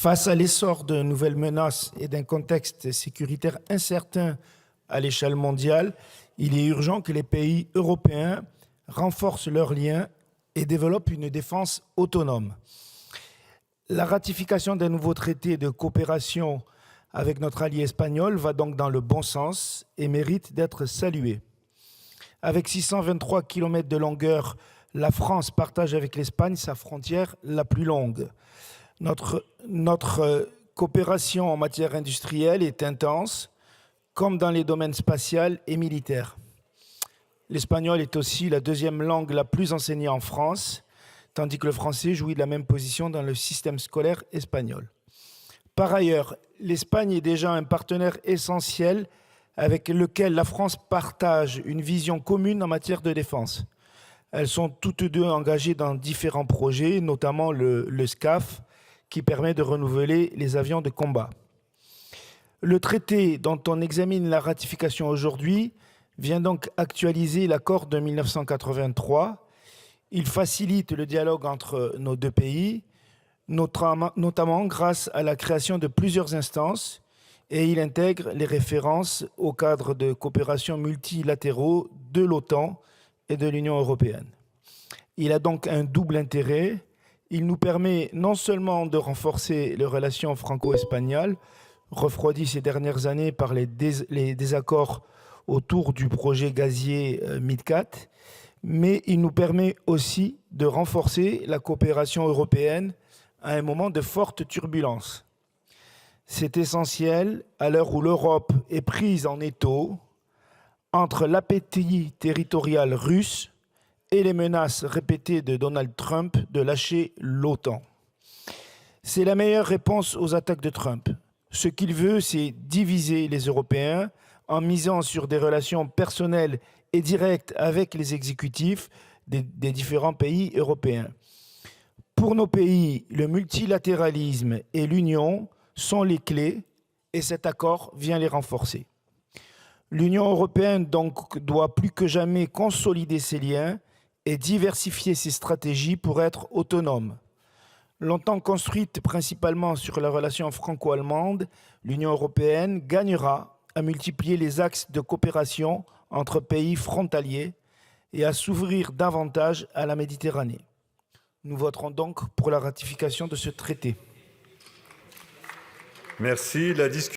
Face à l'essor de nouvelles menaces et d'un contexte sécuritaire incertain à l'échelle mondiale, il est urgent que les pays européens renforcent leurs liens et développent une défense autonome. La ratification d'un nouveau traité de coopération avec notre allié espagnol va donc dans le bon sens et mérite d'être saluée. Avec 623 km de longueur, la France partage avec l'Espagne sa frontière la plus longue. Notre coopération en matière industrielle est intense, comme dans les domaines spatial et militaire. L'espagnol est aussi la deuxième langue la plus enseignée en France, tandis que le français jouit de la même position dans le système scolaire espagnol. Par ailleurs, l'Espagne est déjà un partenaire essentiel avec lequel la France partage une vision commune en matière de défense. Elles sont toutes deux engagées dans différents projets, notamment le SCAF, qui permet de renouveler les avions de combat. Le traité dont on examine la ratification aujourd'hui vient donc actualiser l'accord de 1983. Il facilite le dialogue entre nos deux pays, notamment grâce à la création de plusieurs instances, et il intègre les références au cadre de coopération multilatéraux de l'OTAN et de l'Union européenne. Il a donc un double intérêt. Il nous permet non seulement de renforcer les relations franco-espagnoles, refroidies ces dernières années par les désaccords autour du projet gazier MidCat, mais il nous permet aussi de renforcer la coopération européenne à un moment de forte turbulence. C'est essentiel à l'heure où l'Europe est prise en étau entre l'appétit territorial russe et les menaces répétées de Donald Trump de lâcher l'OTAN. C'est la meilleure réponse aux attaques de Trump. Ce qu'il veut, c'est diviser les Européens en misant sur des relations personnelles et directes avec les exécutifs des différents pays européens. Pour nos pays, le multilatéralisme et l'union sont les clés et cet accord vient les renforcer. L'Union européenne donc doit plus que jamais consolider ses liens et diversifier ses stratégies pour être autonome. Longtemps construite principalement sur la relation franco-allemande, l'Union européenne gagnera à multiplier les axes de coopération entre pays frontaliers et à s'ouvrir davantage à la Méditerranée. Nous voterons donc pour la ratification de ce traité. Merci.